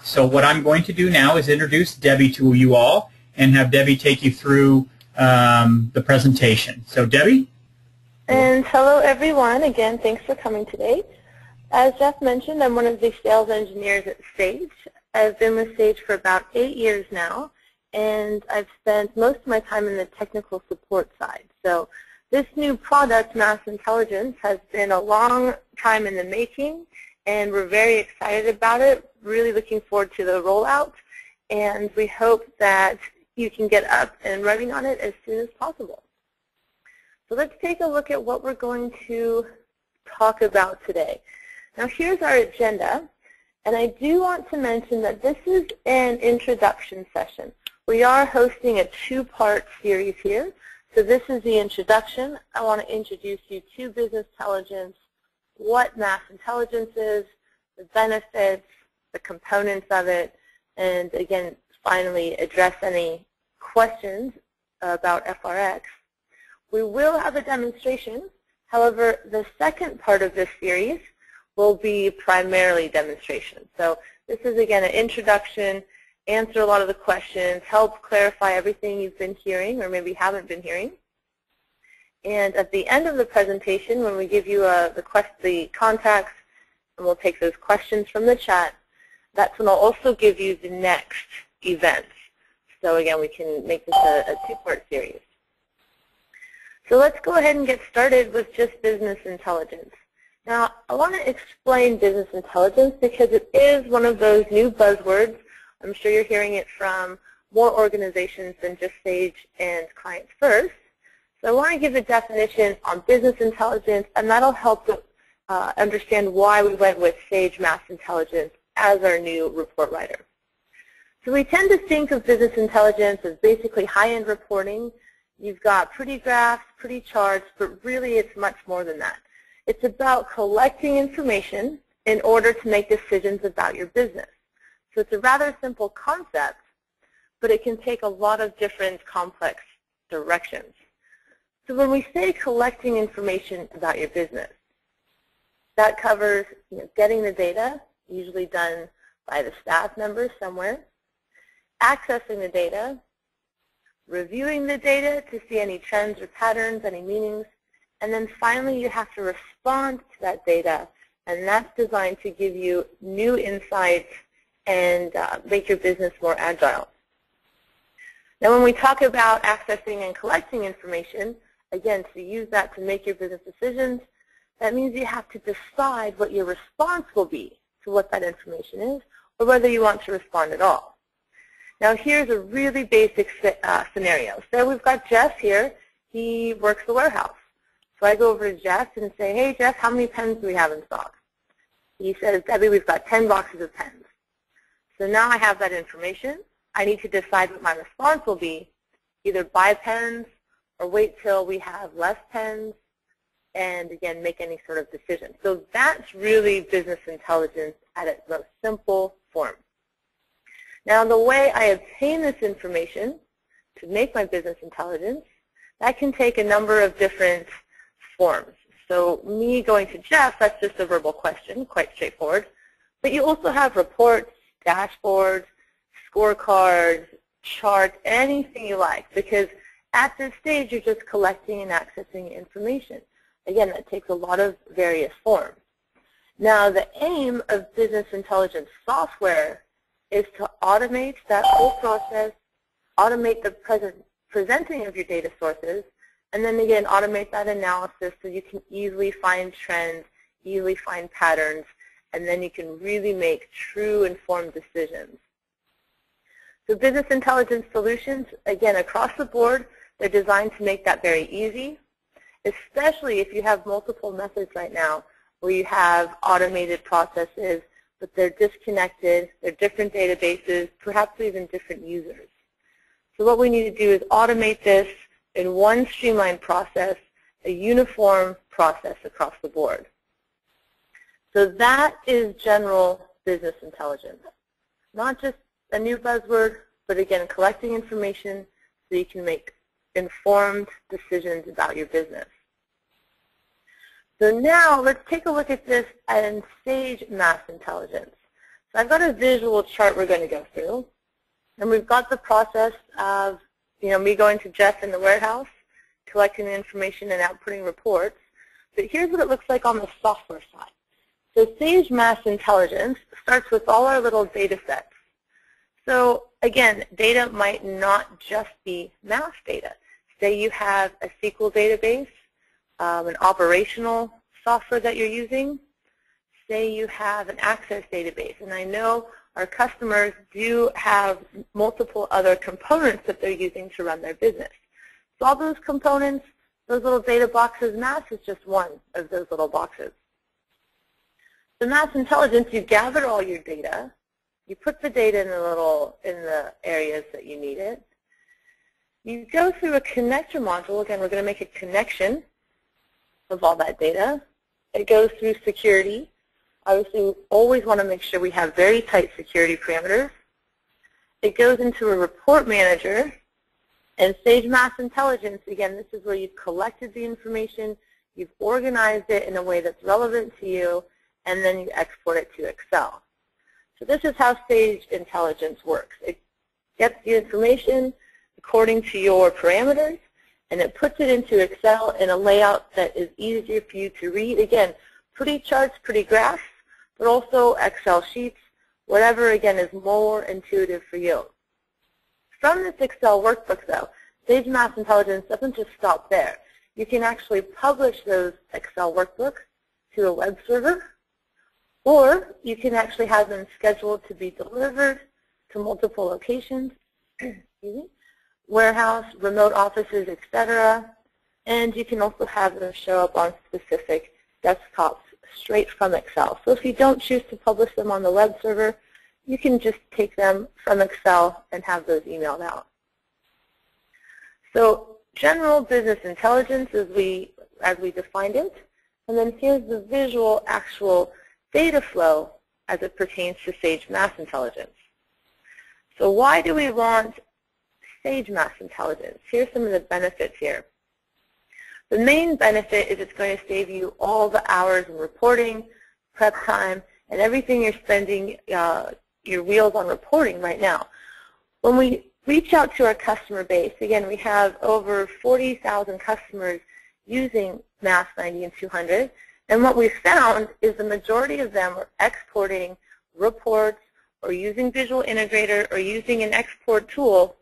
So what I'm going to do now is introduce Debbie to you all and have Debbie take you through the presentation. So Debbie? And hello everyone. Again, thanks for coming today. As Jeff mentioned, I'm one of the sales engineers at Sage. I've been with Sage for about 8 years now, and I've spent most of my time in the technical support side. So this new product, Mass Intelligence, has been a long time in the making, and we're very excited about it, really looking forward to the rollout, and we hope that you can get up and running on it as soon as possible. So let's take a look at what we're going to talk about today. Now here's our agenda, and I do want to mention that this is an introduction session. We are hosting a two-part series here. So this is the introduction. I want to introduce you to business intelligence, what mass intelligence is, the benefits, the components of it, and again, finally address any questions about FRX. We will have a demonstration. However, the second part of this series will be primarily demonstration. So this is, again, an introduction, answer a lot of the questions, help clarify everything you've been hearing or maybe haven't been hearing. And at the end of the presentation, when we give you the contacts, and we'll take those questions from the chat, that's when I'll also give you the next event. So again, we can make this a two-part series. So let's go ahead and get started with just business intelligence. Now, I want to explain business intelligence because it is one of those new buzzwords. I'm sure you're hearing it from more organizations than just Sage and Clients First. So I want to give a definition on business intelligence, and that'll help understand why we went with Sage Mass Intelligence as our new report writer. So we tend to think of business intelligence as basically high-end reporting. You've got pretty graphs, pretty charts, but really it's much more than that. It's about collecting information in order to make decisions about your business. So it's a rather simple concept, but it can take a lot of different complex directions. So when we say collecting information about your business, that covers getting the data, usually done by the staff members somewhere, accessing the data, reviewing the data to see any trends or patterns, any meanings, and then finally you have to respond to that data, and that's designed to give you new insights and make your business more agile. Now when we talk about accessing and collecting information, again, to use that to make your business decisions, that means you have to decide what your response will be to what that information is, or whether you want to respond at all. Now here's a really basic scenario. So we've got Jeff here. He works the warehouse. So I go over to Jeff and say, hey Jeff, how many pens do we have in stock? He says, Debbie, we've got 10 boxes of pens. So now I have that information. I need to decide what my response will be, either buy pens or wait till we have less pens, and again, make any sort of decision. So that's really business intelligence at its most simple form. Now the way I obtain this information to make my business intelligence, that can take a number of different forms. So me going to Jeff, that's just a verbal question, quite straightforward. But you also have reports, dashboards, scorecards, charts, anything you like, because at this stage you're just collecting and accessing information. Again, that takes a lot of various forms. Now the aim of business intelligence software is to automate that whole process, automate the presenting of your data sources, and then again automate that analysis so you can easily find trends, easily find patterns, and then you can really make true informed decisions. So business intelligence solutions, again, across the board, they're designed to make that very easy, especially if you have multiple methods right now where you have automated processes, but they're disconnected, they're different databases, perhaps even different users. So what we need to do is automate this in one streamlined process, a uniform process across the board. So that is general business intelligence. Not just a new buzzword, but again, collecting information so you can make informed decisions about your business. So now let's take a look at this in Sage Mass Intelligence. So I've got a visual chart we're going to go through. And we've got the process of, me going to Jeff in the warehouse, collecting the information and outputting reports. But here's what it looks like on the software side. So Sage Mass Intelligence starts with all our little data sets. So again, data might not just be math data. Say you have a SQL database, an operational software that you're using. Say you have an Access database, and I know our customers do have multiple other components that they're using to run their business. So all those components, those little data boxes, Mass is just one of those little boxes. So Mass Intelligence, you gather all your data, you put the data in the areas that you need it. You go through a connector module. Again, we're going to make a connection of all that data. It goes through security. Obviously, we always want to make sure we have very tight security parameters. It goes into a report manager. And Sage Mass Intelligence, again, this is where you've collected the information, you've organized it in a way that's relevant to you, and then you export it to Excel. So this is how Sage Intelligence works. It gets the information according to your parameters, and it puts it into Excel in a layout that is easier for you to read. Again, pretty charts, pretty graphs, but also Excel sheets, whatever, again, is more intuitive for you. From this Excel workbook, though, Sage Mass Intelligence doesn't just stop there. You can actually publish those Excel workbooks to a web server, or you can actually have them scheduled to be delivered to multiple locations, warehouse, remote offices, etc. And you can also have them show up on specific desktops straight from Excel. So if you don't choose to publish them on the web server, you can just take them from Excel and have those emailed out. So general business intelligence as we defined it, and then here's the visual actual data flow as it pertains to Sage Mass Intelligence. So why do we want Sage Mass Intelligence? Here's some of the benefits here. The main benefit is it's going to save you all the hours in reporting, prep time, and everything you're spending your wheels on reporting right now. When we reach out to our customer base, again, we have over 40,000 customers using Mass 90 and 200, and what we've found is the majority of them are exporting reports or using Visual Integrator or using an export tool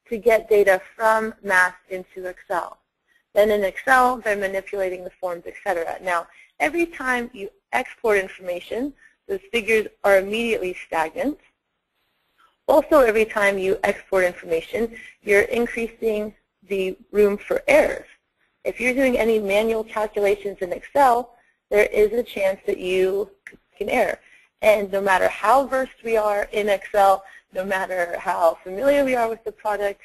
to get data from Mass into Excel. Then in Excel, they're manipulating the forms, etc. Now, every time you export information, those figures are immediately stagnant. Also, every time you export information, you're increasing the room for errors. If you're doing any manual calculations in Excel, there is a chance that you can error. And no matter how versed we are in Excel, no matter how familiar we are with the product,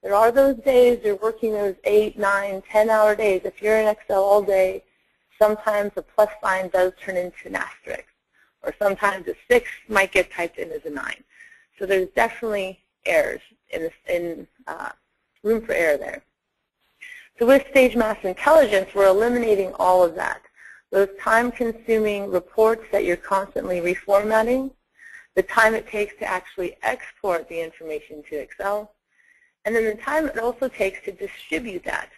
there are those days you're working those 8, 9, 10-hour days. If you're in Excel all day, sometimes a plus sign does turn into an asterisk, or sometimes a 6 might get typed in as a 9. So there's definitely errors in room for error there. So with Sage Mass Intelligence, we're eliminating all of that. Those time-consuming reports that you're constantly reformatting, the time it takes to actually export the information to Excel, and then the time it also takes to distribute that.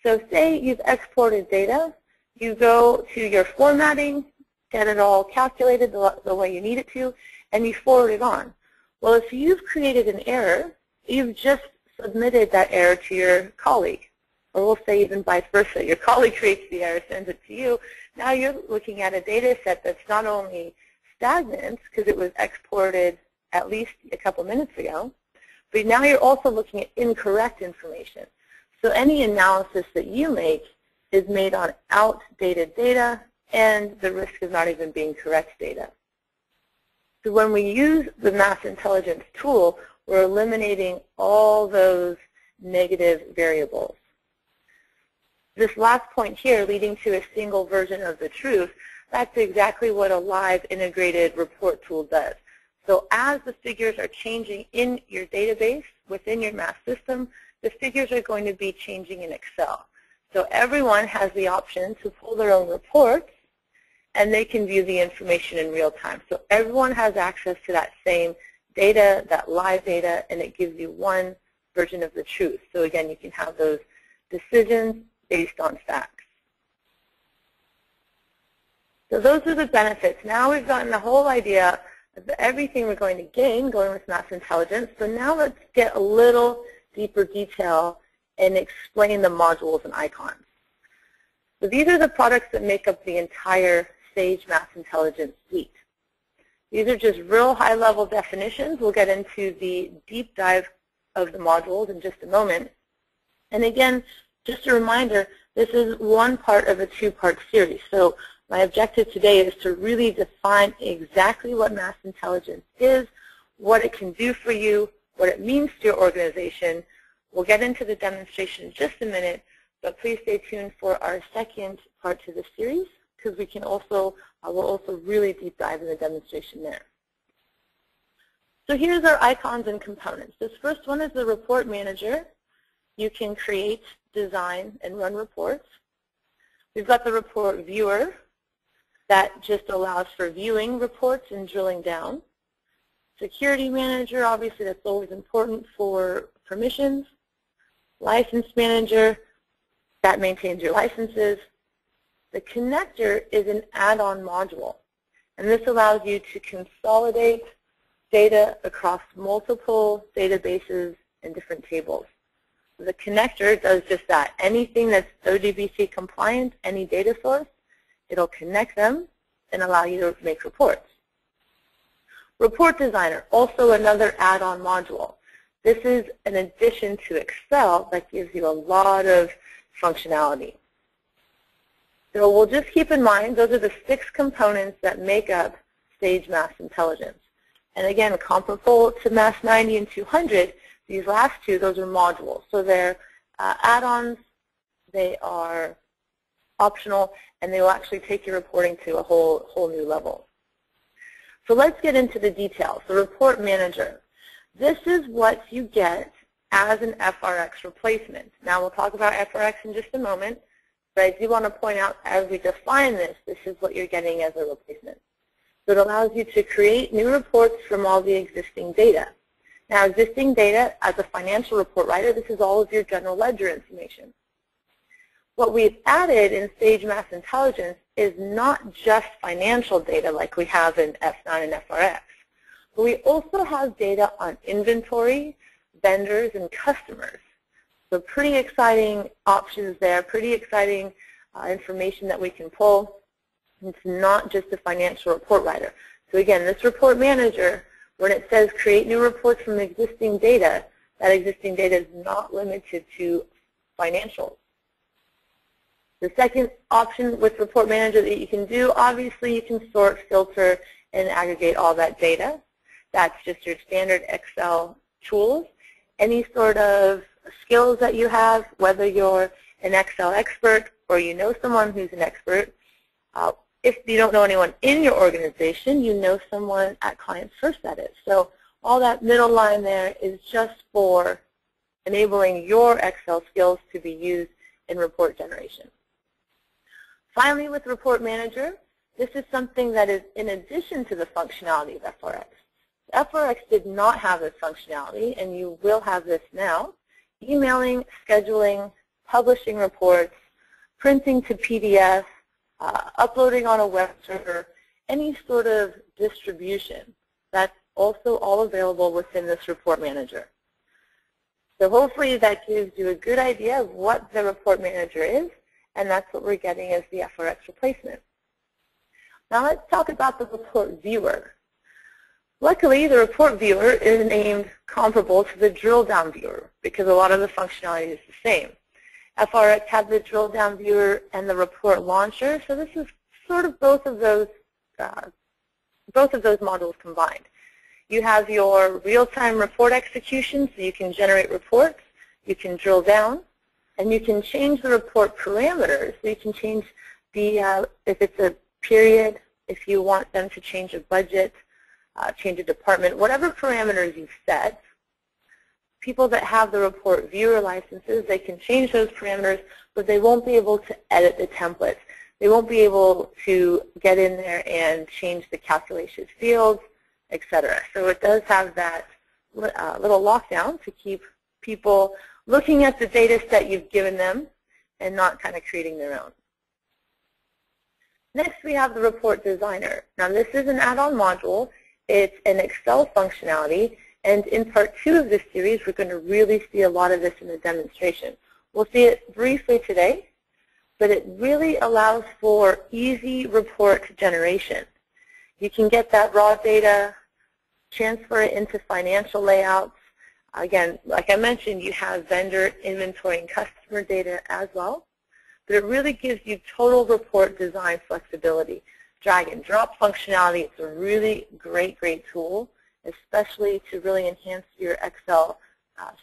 So say you've exported data, you go to your formatting, get it all calculated the way you need it to, and you forward it on. Well, if you've created an error, you've just submitted that error to your colleague. Or we'll say even vice versa. Your colleague creates the error, sends it to you. Now you're looking at a data set that's not only stagnant because it was exported at least a couple minutes ago, but now you're also looking at incorrect information. So any analysis that you make is made on outdated data, and the risk of not even being correct data. So when we use the Mass Intelligence tool, we're eliminating all those negative variables. This last point here, leading to a single version of the truth, that's exactly what a live integrated report tool does. So as the figures are changing in your database, within your Mass system, the figures are going to be changing in Excel. So everyone has the option to pull their own reports and they can view the information in real time. So everyone has access to that same data, that live data, and it gives you one version of the truth. So again, you can have those decisions based on facts. So those are the benefits. Now we've gotten the whole idea of everything we're going to gain going with Mass Intelligence. So now let's get a little deeper detail and explain the modules and icons. So these are the products that make up the entire Sage Mass Intelligence suite. These are just real high-level definitions. We'll get into the deep dive of the modules in just a moment. And again, just a reminder, this is one part of a two-part series. So my objective today is to really define exactly what Mass Intelligence is, what it can do for you, what it means to your organization. We'll get into the demonstration in just a minute, but please stay tuned for our second part to the series, because we can also, we'll also really deep dive in the demonstration there. So here's our icons and components. This first one is the Report Manager. You can create, design, and run reports. We've got the Report Viewer that just allows for viewing reports and drilling down. Security Manager, obviously that's always important for permissions. License Manager, that maintains your licenses. The connector is an add-on module, and this allows you to consolidate data across multiple databases and different tables. The connector does just that. Anything that's ODBC compliant, any data source, it'll connect them and allow you to make reports. Report Designer, also another add-on module. This is an addition to Excel that gives you a lot of functionality. So we'll just keep in mind those are the 6 components that make up Sage Mass Intelligence. And again, comparable to Mass 90 and 200, these last two, those are modules. So they're add-ons, they are optional, and they will actually take your reporting to a whole new level. So let's get into the details. The Report Manager. This is what you get as an FRX replacement. Now we'll talk about FRX in just a moment, but I do want to point out as we define this, this is what you're getting as a replacement. So it allows you to create new reports from all the existing data. Now existing data, as a financial report writer, this is all of your general ledger information. What we've added in Sage Mass Intelligence is not just financial data like we have in F9 and FRX, but we also have data on inventory, vendors, and customers. So pretty exciting options there, pretty exciting information that we can pull. It's not just a financial report writer. So again, this Report Manager, when it says create new reports from existing data, that existing data is not limited to financials. The second option with Report Manager that you can do, obviously you can sort, filter, and aggregate all that data. That's just your standard Excel tools. Any sort of skills that you have, whether you're an Excel expert or you know someone who's an expert, if you don't know anyone in your organization, you know someone at Clients First that is. So all that middle line there is just for enabling your Excel skills to be used in report generation. Finally, with Report Manager, this is something that is in addition to the functionality of FRX. FRX did not have this functionality, and you will have this now. Emailing, scheduling, publishing reports, printing to PDF, uploading on a web server, any sort of distribution. That's also all available within this Report Manager. So hopefully that gives you a good idea of what the Report Manager is, and that's what we're getting as the FRX replacement. Now let's talk about the Report Viewer. Luckily, the Report Viewer is named comparable to the Drill Down Viewer because a lot of the functionality is the same. FRX had the Drill Down Viewer and the Report Launcher, so this is sort of both of those modules combined. You have your real-time report execution, so you can generate reports, you can drill down, and you can change the report parameters. So you can change the, if it's a period, if you want them to change a budget, change a department, whatever parameters you've set. People that have the Report Viewer licenses, they can change those parameters, but they won't be able to edit the templates. they won't be able to get in there and change the calculation fields, etc. So it does have that little lockdown to keep people looking at the data set you've given them and not kind of creating their own. Next, we have the Report Designer. Now, this is an add-on module. It's an Excel functionality, and in part 2 of this series, we're going to really see a lot of this in the demonstration. We'll see it briefly today, but it really allows for easy report generation. You can get that raw data, transfer it into financial layouts. Again, like I mentioned, you have vendor, inventory, and customer data as well. But it really gives you total report design flexibility. Drag and drop functionality, it's a really great tool, especially to really enhance your Excel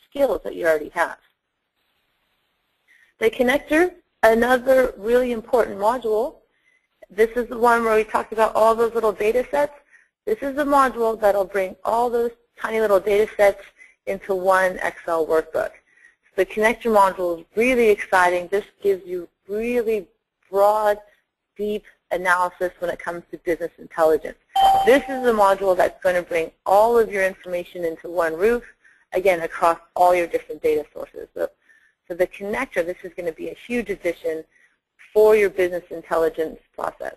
skills that you already have. The connector, another really important module. This is the one where we talked about all those little data sets. This is the module that will bring all those tiny little data sets into one Excel workbook. The connector module is really exciting. This gives you really broad, deep analysis when it comes to business intelligence. This is the module that's going to bring all of your information into one roof, again, across all your different data sources. So the connector, this is going to be a huge addition for your business intelligence process.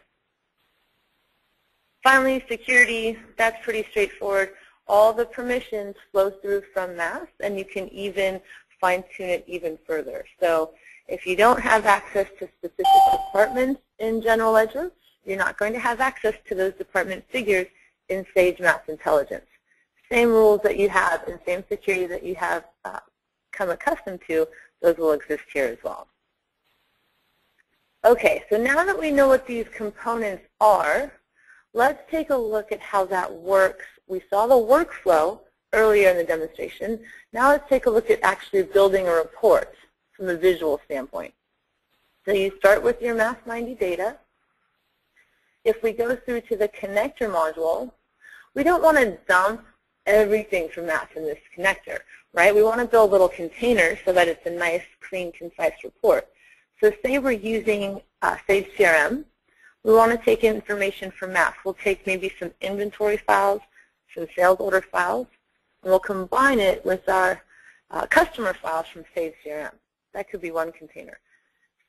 Finally, security, that's pretty straightforward. All the permissions flow through from MAS, and you can even fine-tune it even further. So if you don't have access to specific departments in General Ledger, you're not going to have access to those department figures in Sage MAS Intelligence. Same rules that you have and same security that you have come accustomed to, those will exist here as well. Okay, so now that we know what these components are, let's take a look at how that works. We saw the workflow earlier in the demonstration. Now let's take a look at actually building a report from a visual standpoint. So you start with your MAS 90 data. If we go through to the connector module, we don't want to dump everything from MAS in this connector, right? We want to build little containers so that it's a nice, clean, concise report. So say we're using Sage CRM. We want to take information from MAS. We'll take maybe some inventory files, some sales order files, and we'll combine it with our customer files from Sage CRM. That could be one container.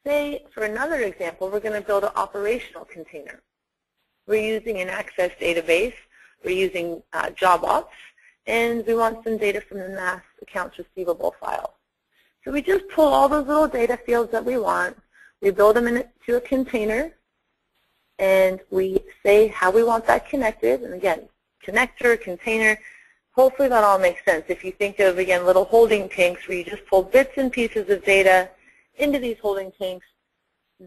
Say, for another example, we're going to build an operational container. We're using an Access database. We're using Job Ops, and we want some data from the MAS accounts receivable file. So we just pull all those little data fields that we want. We build them into a container, and we say how we want that connected. And again, connector, container, hopefully that all makes sense. If you think of, again, little holding tanks where you just pull bits and pieces of data into these holding tanks,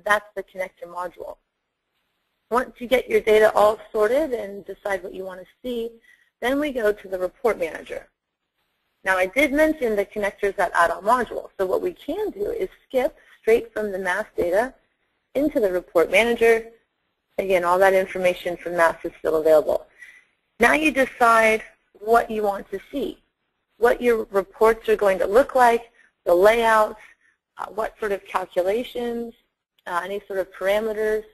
that's the connector module. Once you get your data all sorted and decide what you want to see, then we go to the report manager. Now, I did mention the connectors that add-on module. So what we can do is skip straight from the MAS data into the report manager. Again, all that information from MAS is still available. Now you decide what you want to see, what your reports are going to look like, the layouts, what sort of calculations, any sort of parameters,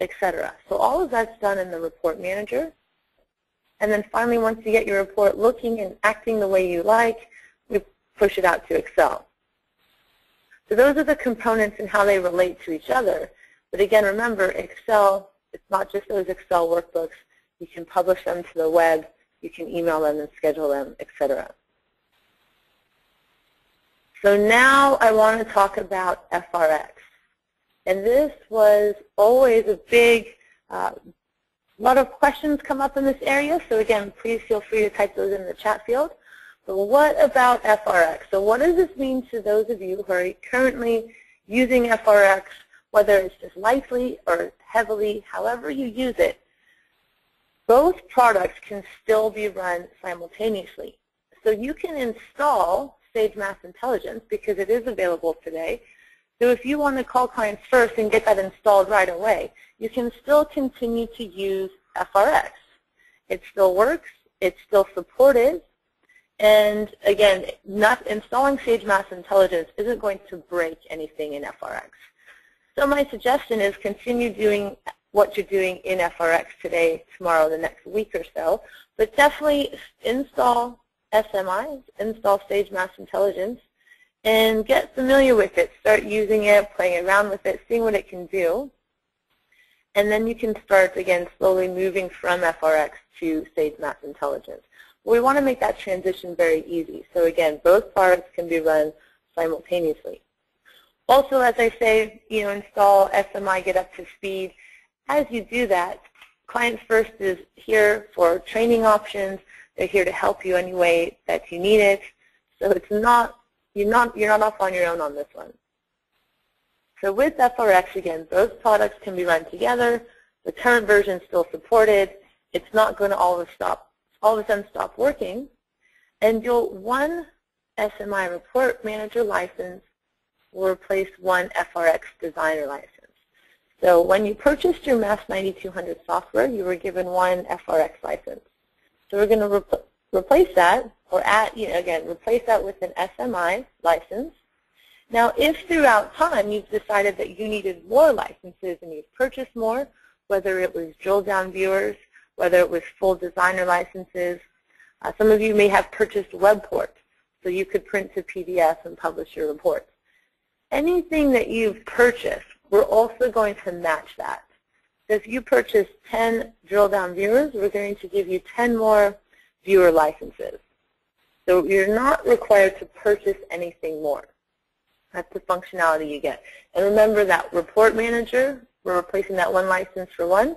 etc. So all of that's done in the report manager. And then finally, once you get your report looking and acting the way you like, we push it out to Excel. So those are the components and how they relate to each other. But again, remember, Excel, it's not just those Excel workbooks. You can publish them to the web. You can email them and schedule them, etc. So now I want to talk about FRX. And this was always a big, lot of questions come up in this area. So again, please feel free to type those in the chat field. But what about FRX? So what does this mean to those of you who are currently using FRX, whether it's just lightly or heavily, however you use it? Both products can still be run simultaneously. So you can install Sage MAS Intelligence because it is available today. So if you want to call clients first and get that installed right away, you can still continue to use FRX. It still works. It's still supported. And again, not installing Sage MAS Intelligence isn't going to break anything in FRX. So my suggestion is continue doing what you're doing in FRX today, tomorrow, the next week or so, but definitely install SMIs, install Sage Mass Intelligence, and get familiar with it. Start using it, playing around with it, seeing what it can do. And then you can start, again, slowly moving from FRX to Sage Mass Intelligence. We want to make that transition very easy. So again, both products can be run simultaneously. Also, as I say, install SMI, get up to speed. As you do that, Clients First is here for training options. They're here to help you any way that you need it. So it's not, you're not off on your own on this one. So with FRX, again, both products can be run together. The current version is still supported. It's not going to all of a sudden stop working. And one SMI Report Manager license will replace one FRX Designer license. So when you purchased your MAS 9200 software, you were given one FRX license. So we're going to replace that, or replace that with an SMI license. Now, if throughout time you've decided that you needed more licenses and you've purchased more, whether it was drill down viewers, whether it was full designer licenses, some of you may have purchased WebPort, so you could print to PDF and publish your reports. Anything that you've purchased, we're also going to match that. So if you purchase 10 drill down viewers, we're going to give you 10 more viewer licenses. So you're not required to purchase anything more. That's the functionality you get. And remember that Report Manager, we're replacing that one license for one.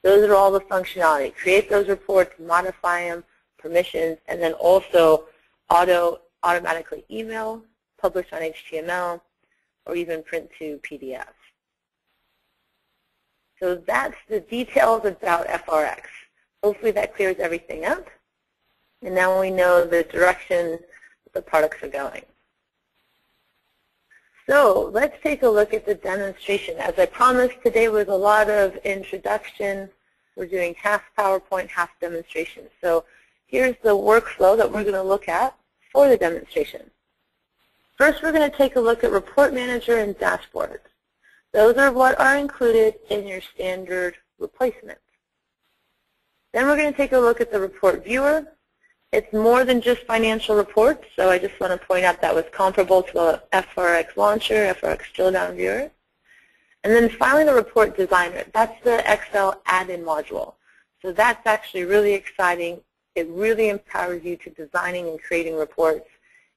Those are all the functionality. Create those reports, modify them, permissions, and then also automatically email, publish on HTML, or even print to PDF. So that's the details about FRX. Hopefully that clears everything up. And now we know the direction the products are going. So let's take a look at the demonstration. As I promised, today was a lot of introduction. We're doing half PowerPoint, half demonstration. So here's the workflow that we're going to look at for the demonstration. First, we're going to take a look at Report Manager and Dashboards. Those are what are included in your standard replacement. Then we're going to take a look at the Report Viewer. It's more than just financial reports, so I just want to point out that was comparable to a FRX Launcher, FRX Drill Down Viewer. And then finally the Report Designer. That's the Excel add-in module. So that's actually really exciting. It really empowers you to designing and creating reports,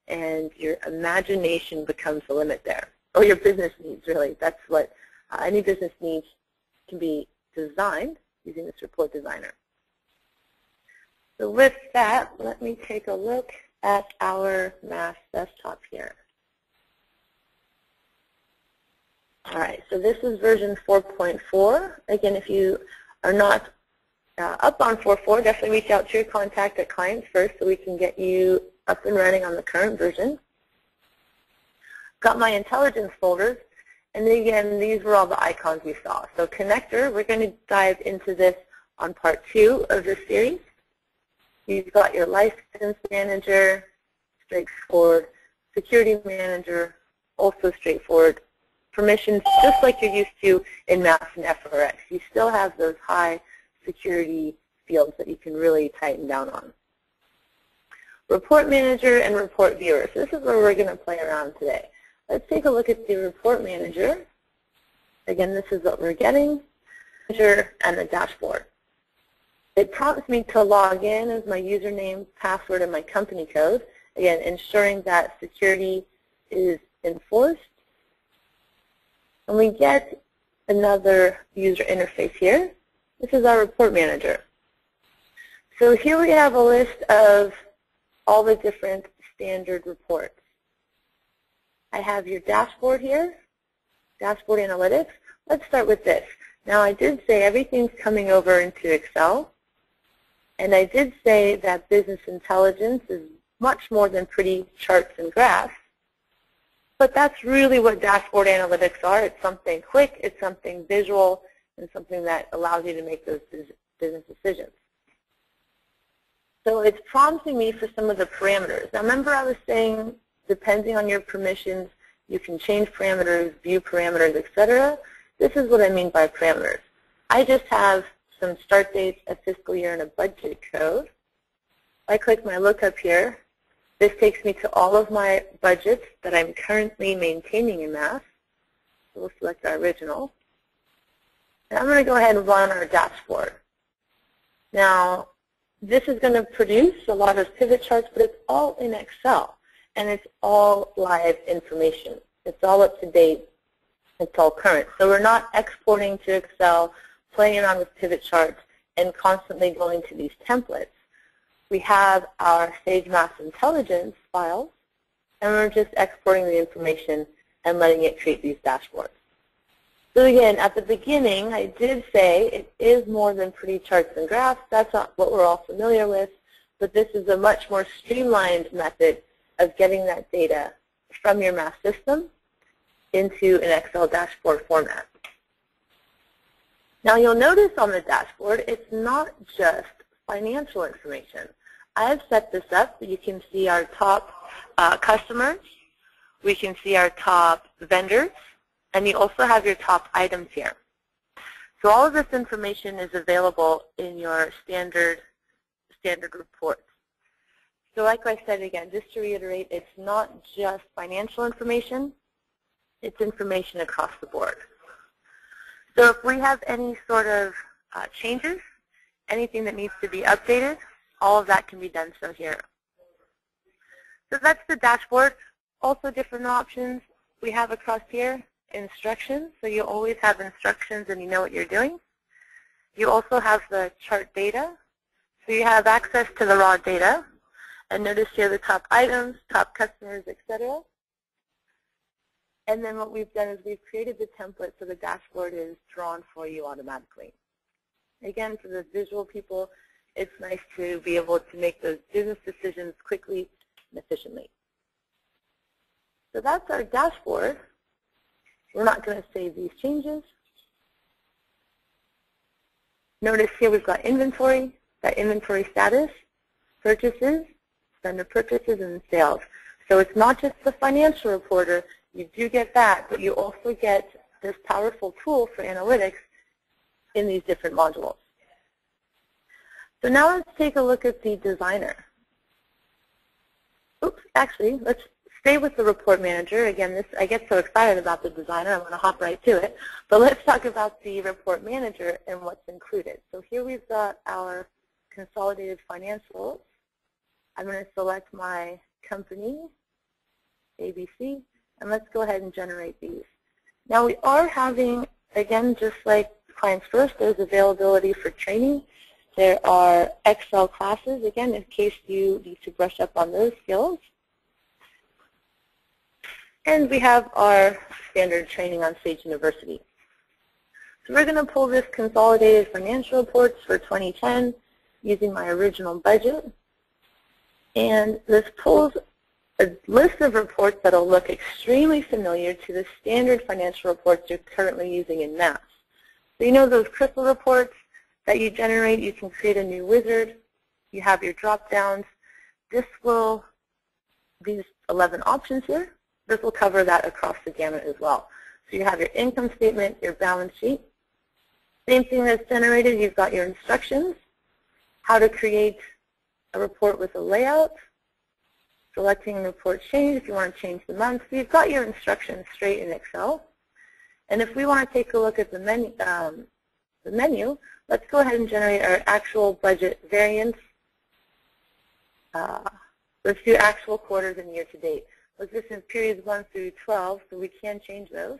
and your imagination becomes the limit there. Or your business needs, really. That's what any business needs can be designed using this Report Designer. So with that, let me take a look at our MAS desktop here. All right, so this is version 4.4. Again, if you are not up on 4.4, definitely reach out to your contact at Clients First so we can get you up and running on the current version. Got my intelligence folders, and again, these were all the icons we saw. So connector, we're going to dive into this on part 2 of this series. You've got your license manager, straightforward. Security manager, also straightforward. Permissions, just like you're used to in MAS and FRX. You still have those high security fields that you can really tighten down on. Report Manager and Report Viewer. So this is where we're going to play around today. Let's take a look at the Report Manager. Again, this is what we're getting. Manager and the dashboard. It prompts me to log in as my username, password, and my company code. Again, ensuring that security is enforced. And we get another user interface here. This is our Report Manager. So here we have a list of all the different standard reports. I have your dashboard here, dashboard analytics. Let's start with this. Now I did say everything's coming over into Excel. And I did say that business intelligence is much more than pretty charts and graphs. But that's really what dashboard analytics are. It's something quick, it's something visual, and something that allows you to make those business decisions. So it's prompting me for some of the parameters. Now remember I was saying, depending on your permissions, You can change parameters, view parameters, etc. This is what I mean by parameters. I just have some start dates, a fiscal year, and a budget code. I click my lookup here. This takes me to all of my budgets that I'm currently maintaining in Mass. So we'll select our original. And I'm going to go ahead and run our dashboard. Now, this is going to produce a lot of pivot charts, but it's all in Excel. And it's all live information. It's all up to date. It's all current. So we're not exporting to Excel, playing around with pivot charts, and constantly going to these templates. We have our Sage Mass Intelligence files, and we're just exporting the information and letting it create these dashboards. So again, at the beginning, I did say it is more than pretty charts and graphs. That's not what we're all familiar with, but this is a much more streamlined method of getting that data from your Mass system into an Excel dashboard format. Now you'll notice on the dashboard, it's not just financial information. I have set this up so you can see our top customers, we can see our top vendors, and you also have your top items here. So all of this information is available in your standard reports. So like I said again, just to reiterate, it's not just financial information, it's information across the board. So if we have any sort of changes, anything that needs to be updated, all of that can be done so here. So that's the dashboard. Also different options we have across here. Instructions, so you always have instructions and you know what you're doing. You also have the chart data, so you have access to the raw data. And notice here the top items, top customers, etc. And then what we've done is we've created the template so the dashboard is drawn for you automatically. Again, for the visual people, it's nice to be able to make those business decisions quickly and efficiently. So that's our dashboard. We're not going to save these changes. Notice here we've got inventory, that inventory status, purchases, vendor purchases, and sales. So it's not just the financial reporter. You do get that, but you also get this powerful tool for analytics in these different modules. So now let's take a look at the designer. Oops, actually, let's stay with the report manager. Again, I get so excited about the designer, I'm going to hop right to it. But let's talk about the report manager and what's included. So here we've got our consolidated financials. I'm going to select my company, ABC, and let's go ahead and generate these. Now we are having, again, just like Clients First, there's availability for training. There are Excel classes, again, in case you need to brush up on those skills. And we have our standard training on Sage University. So we're going to pull this consolidated financial reports for 2010 using my original budget. And this pulls a list of reports that will look extremely familiar to the standard financial reports you're currently using in Mass. So you know those crystal reports that you generate, you can create a new wizard. You have your drop-downs. These 11 options here, this will cover that across the gamut as well. So you have your income statement, your balance sheet. Same thing that's generated, you've got your instructions, how to create a report with a layout, selecting report change if you want to change the month. So you've got your instructions straight in Excel. And if we want to take a look at the menu, let's go ahead and generate our actual budget variance. Let's do actual quarters and year to date. This is periods 1 through 12, so we can change those.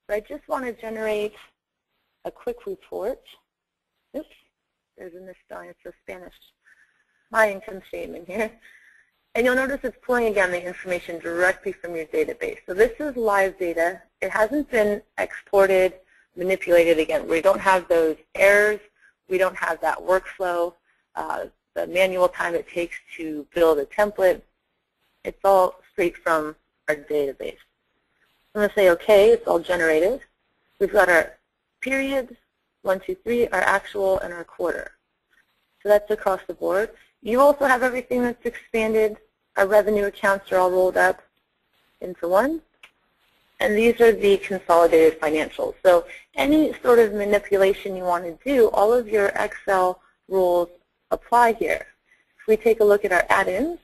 But I just want to generate a quick report. Oops, there's a misspelling. It's a Spanish. My income statement here. And you'll notice it's pulling, again, the information directly from your database. So this is live data. It hasn't been exported, manipulated again. We don't have those errors. We don't have that workflow, the manual time it takes to build a template. It's all straight from our database. I'm going to say OK. It's all generated. We've got our periods, 1, 2, 3, our actual, and our quarter. So that's across the board. You also have everything that's expanded. Our revenue accounts are all rolled up into one. And these are the consolidated financials. So any sort of manipulation you want to do, all of your Excel rules apply here. If we take a look at our add-ins,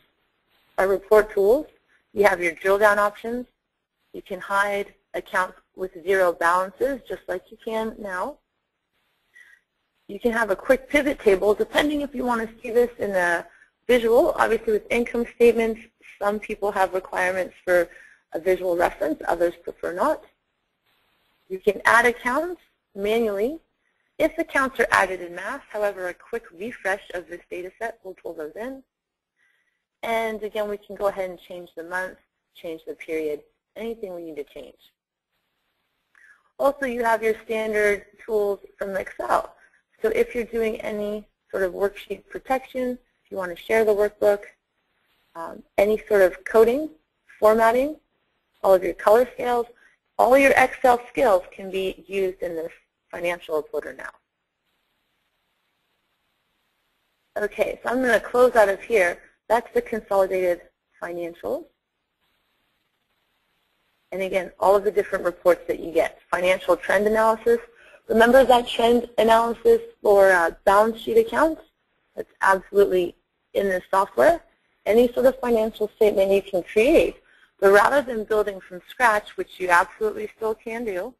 our report tools, you have your drill down options. You can hide accounts with 0 balances, just like you can now. You can have a quick pivot table, depending if you want to see this in a visual. Obviously, with income statements, some people have requirements for a visual reference, others prefer not. You can add accounts manually. If accounts are added in mass, however, a quick refresh of this data set will pull those in. And again, we can go ahead and change the month, change the period, anything we need to change. Also, you have your standard tools from Excel. So if you're doing any sort of worksheet protection, if you want to share the workbook, any sort of coding, formatting, all of your color scales, all your Excel skills can be used in this financial uploader now. Okay, so I'm going to close out of here. That's the consolidated financials. And again, all of the different reports that you get. Financial trend analysis. Remember that trend analysis for balance sheet accounts? That's absolutely in this software. Any sort of financial statement you can create. But rather than building from scratch, which you absolutely still can do,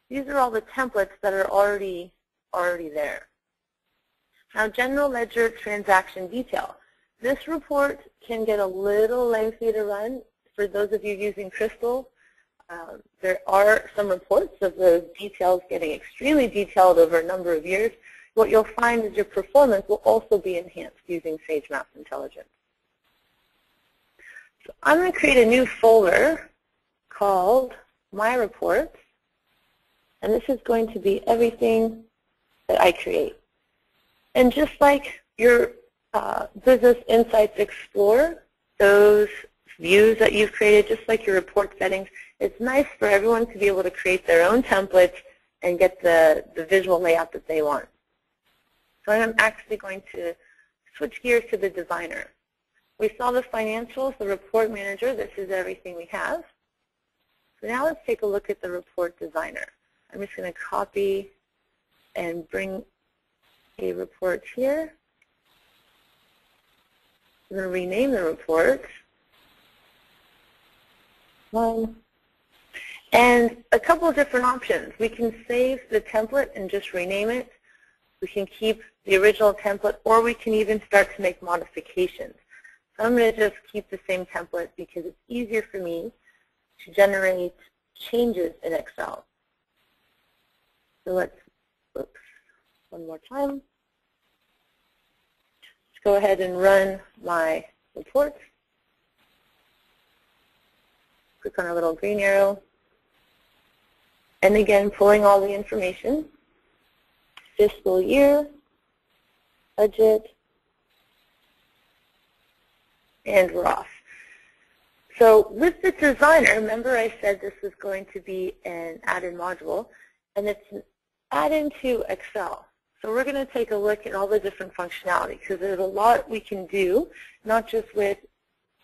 these are all the templates that are already there. Now, general ledger transaction detail. This report can get a little lengthy to run. For those of you using Crystal, there are some reports of those details getting extremely detailed over a number of years. What you'll find is your performance will also be enhanced using Sage Math Intelligence. So I'm going to create a new folder called My Reports, and this is going to be everything that I create. And just like your Business Insights Explorer, those views that you've created, just like your report settings, it's nice for everyone to be able to create their own templates and get the visual layout that they want. So I'm actually going to switch gears to the designer. We saw the financials, the report manager. This is everything we have. So now let's take a look at the report designer. I'm just going to copy and bring a report here. I'm going to rename the report. And a couple of different options. We can save the template and just rename it. We can keep the original template, or we can even start to make modifications. So I'm going to just keep the same template because it's easier for me to generate changes in Excel. So let's, one more time. Let's go ahead and run my report. Click on our little green arrow. And again, pulling all the information. Fiscal year, budget, and we're off. So with the designer, remember I said this was going to be an add-in module, and it's an add-in to Excel. So we're going to take a look at all the different functionality because there's a lot we can do, not just with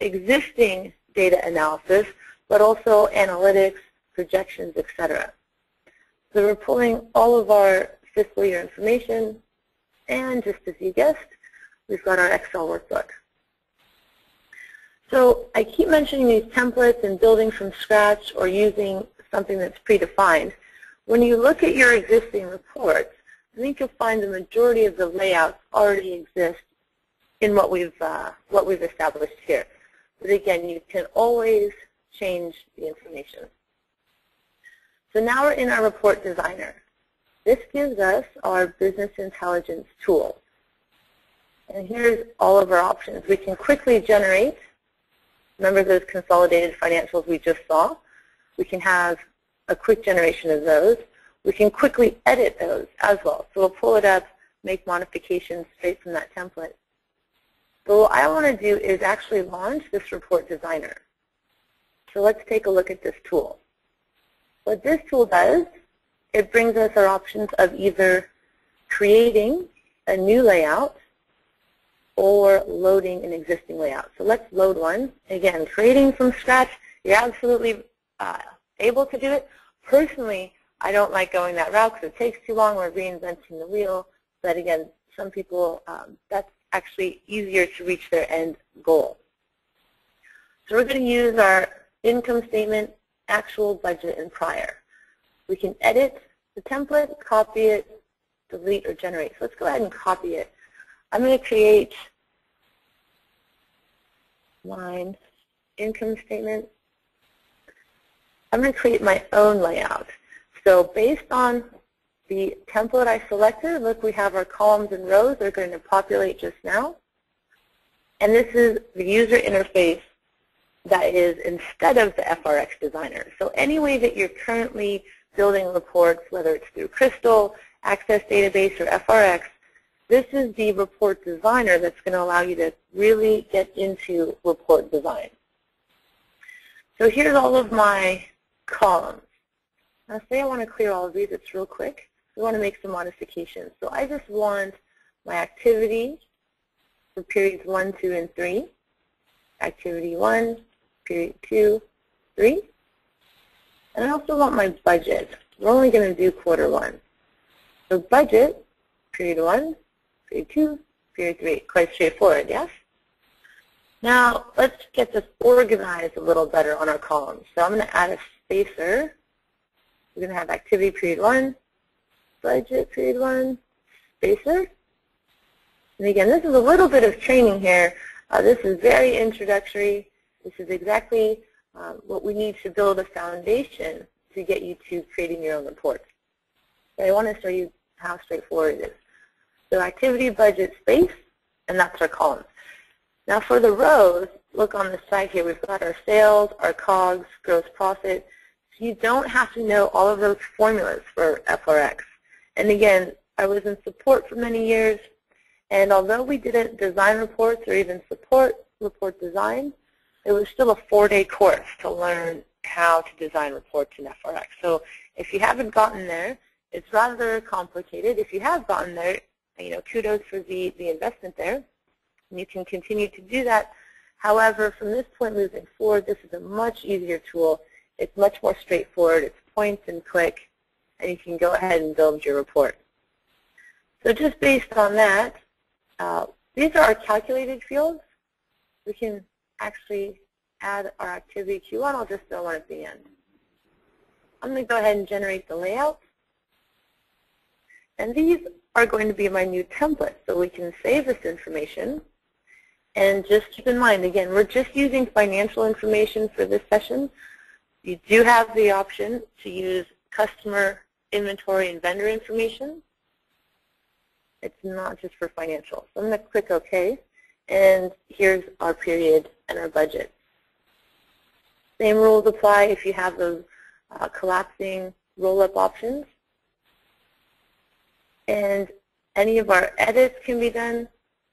existing data analysis, but also analytics, projections, etc. So we're pulling all of our fiscal year information, and just as you guessed, we've got our Excel workbook. So I keep mentioning these templates and building from scratch or using something that's predefined. When you look at your existing reports, I think you'll find the majority of the layouts already exist in what we've established here. But again, you can always change the information. So now we're in our report designer. This gives us our business intelligence tool. And here's all of our options. We can quickly generate, remember those consolidated financials we just saw? We can have a quick generation of those. We can quickly edit those as well. So we'll pull it up, make modifications straight from that template. But what I want to do is actually launch this report designer. So let's take a look at this tool. What this tool does, it brings us our options of either creating a new layout or loading an existing layout. So let's load one. Again, creating from scratch, you're absolutely able to do it. Personally, I don't like going that route because it takes too long. We're reinventing the wheel. But again, some people, that's actually easier to reach their end goal. So we're going to use our income statement, actual, budget, and prior. We can edit the template, copy it, delete, or generate. So let's go ahead and copy it. I'm going to create line income statement. I'm going to create my own layout. So based on the template I selected, look, we have our columns and rows. They're going to populate just now. And this is the user interface that is instead of the FRX Designer. So any way that you're currently building reports, whether it's through Crystal, Access Database, or FRX, this is the report designer that's going to allow you to really get into report design. So here's all of my columns. Now say I want to clear all of these. It's real quick. We want to make some modifications. So I just want my activity for periods 1, 2, and 3. Activity 1, period 2, 3. And I also want my budget. We're only going to do quarter 1. So budget, period 1, period 2, period 3. Quite straightforward, yes? Now let's get this organized a little better on our columns. So I'm going to add a spacer. We're going to have activity period 1, budget period 1, spacer. And again, this is a little bit of training here. This is very introductory. This is exactly what we need to build a foundation to get you to creating your own reports. So I want to show you how straightforward it is. So activity, budget, space, and that's our columns. Now for the rows, look on the side here. We've got our sales, our COGS, gross profit. So you don't have to know all of those formulas for FRX. And again, I was in support for many years, and although we didn't design reports or even support report design, it was still a 4-day course to learn how to design reports in FRX. So if you haven't gotten there, it's rather complicated. If you have gotten there, kudos for the investment there. And you can continue to do that. However, from this point moving forward, this is a much easier tool. It's much more straightforward. It's points and click, and you can go ahead and build your report. So just based on that, these are our calculated fields. We can actually add our activity Q1. I'll just throw one at the end. I'm going to go ahead and generate the layout. And these are going to be my new template. So we can save this information. And just keep in mind, again, we're just using financial information for this session. You do have the option to use customer, inventory, and vendor information. It's not just for financial. So I'm going to click OK. And here's our period and our budget. Same rules apply if you have those collapsing roll-up options. And any of our edits can be done.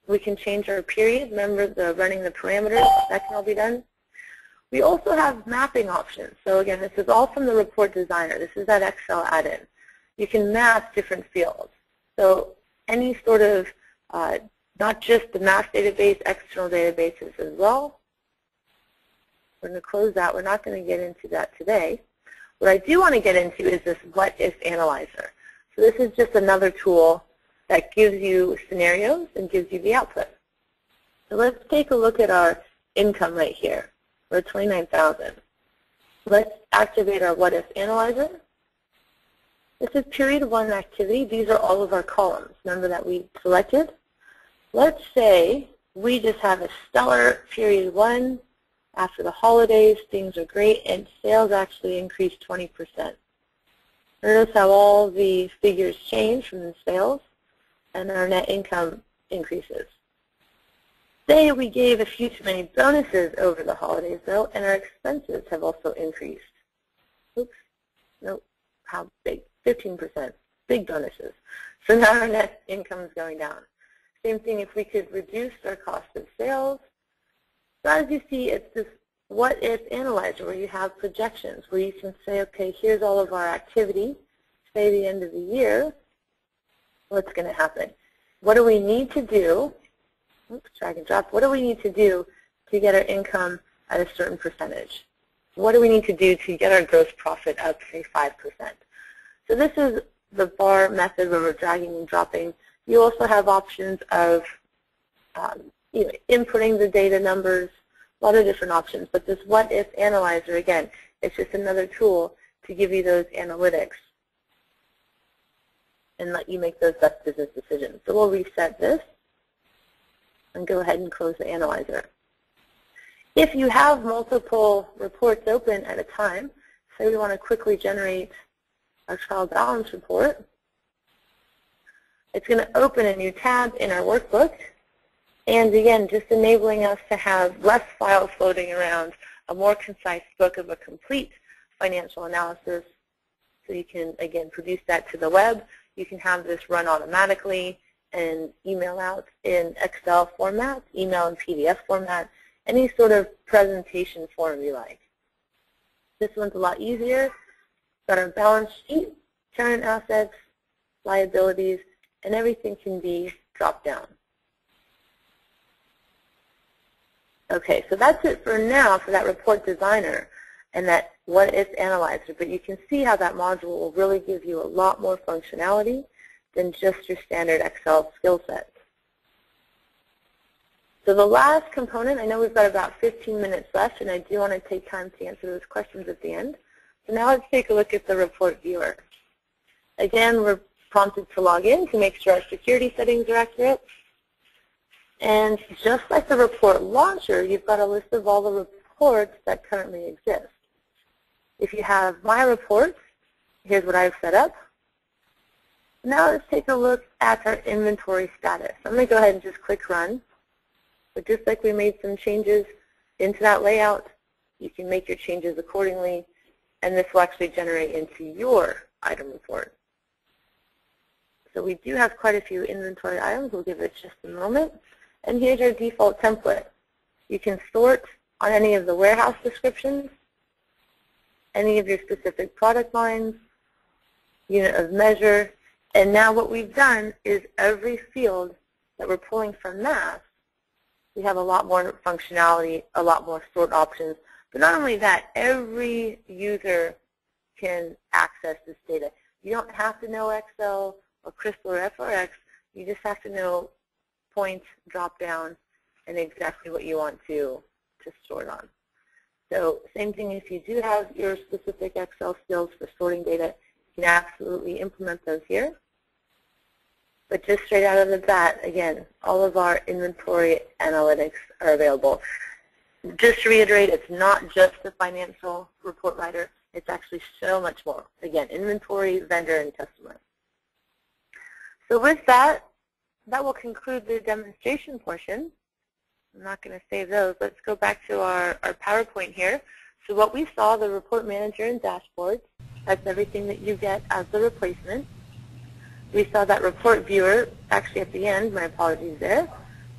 We can change our period. Remember the running the parameters, that can all be done. We also have mapping options. So again, this is all from the report designer. This is that Excel add-in. You can map different fields. So any sort of, not just the mass database, external databases as well. We're going to close that. We're not going to get into that today. What I do want to get into is this what-if analyzer. So this is just another tool that gives you scenarios and gives you the output. So let's take a look at our income right here. We're at $29,000. Let's activate our what-if analyzer. This is period 1 activity. These are all of our columns. Remember that we selected? Let's say we just have a stellar period 1. After the holidays, things are great, and sales actually increased 20%. Notice how all the figures change from the sales, and our net income increases. Say we gave a few too many bonuses over the holidays, though, and our expenses have also increased. Oops, nope, how big? 15%, big bonuses. So now our net income is going down. Same thing if we could reduce our cost of sales. So as you see, it's this what-if analyzer where you have projections, where you can say, okay, here's all of our activity, say the end of the year, what's going to happen? What do we need to do? Oops, drag and drop. What do we need to do to get our income at a certain percentage? what do we need to do to get our gross profit up, say, 5%? So this is the bar method where we're dragging and dropping. You also have options of inputting the data numbers, a lot of different options. But this what-if analyzer, again, it's just another tool to give you those analytics and let you make those best business decisions. So we'll reset this and go ahead and close the analyzer. If you have multiple reports open at a time, say we want to quickly generate a trial balance report, it's going to open a new tab in our workbook, and again, just enabling us to have less files floating around, a more concise book of a complete financial analysis. So you can, again, produce that to the web. You can have this run automatically and email out in Excel format, email in PDF format, any sort of presentation form you like. This one's a lot easier. Got our balance sheet, current assets, liabilities, and everything can be dropped down. Okay, so that's it for now for that report designer and that what-if analyzer. But you can see how that module will really give you a lot more functionality than just your standard Excel skill set. So the last component, I know we've got about 15 minutes left, and I do want to take time to answer those questions at the end. So now let's take a look at the report viewer. Again, we're prompted to log in to make sure our security settings are accurate. And just like the report launcher, you've got a list of all the reports that currently exist. If you have My Reports, here's what I've set up. Now let's take a look at our inventory status. I'm going to go ahead and just click Run. But just like we made some changes into that layout, you can make your changes accordingly, and this will actually generate into your item report. So we do have quite a few inventory items. We'll give it just a moment. And here's our default template. You can sort on any of the warehouse descriptions, any of your specific product lines, unit of measure, and now what we've done is every field that we're pulling from math, we have a lot more functionality, a lot more sort options. But not only that, every user can access this data. You don't have to know Excel or Crystal or FRX. You just have to know point, drop down, and exactly what you want to sort on. So same thing if you do have your specific Excel skills for sorting data, you can absolutely implement those here. But just straight out of the bat, again, all of our inventory analytics are available. Just to reiterate, it's not just the financial report writer. It's actually so much more. Again, inventory, vendor, and customer. So with that, that will conclude the demonstration portion. I'm not going to save those. Let's go back to our PowerPoint here. So what we saw, the report manager and dashboards, that's everything that you get as the replacement. We saw that report viewer, actually at the end, my apologies there,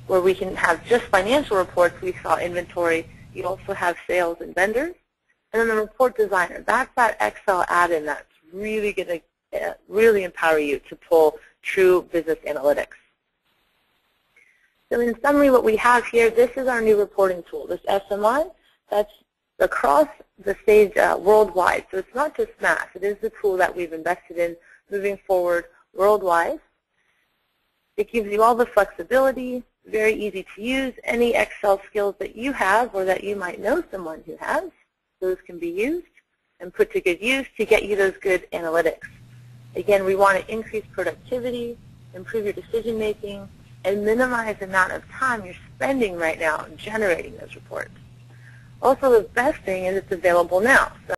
where we can have just financial reports. We saw inventory. You also have sales and vendors. And then the report designer, that's that Excel add-in that's really going to really empower you to pull true business analytics. So in summary, what we have here, this is our new reporting tool, this SMI. That's across the stage worldwide. So it's not just math. It is the tool that we've invested in moving forward worldwide. It gives you all the flexibility, very easy to use. Any Excel skills that you have or that you might know someone who has, those can be used and put to good use to get you those good analytics. Again, we want to increase productivity, improve your decision making, and minimize the amount of time you're spending right now generating those reports. Also, the best thing is it's available now. So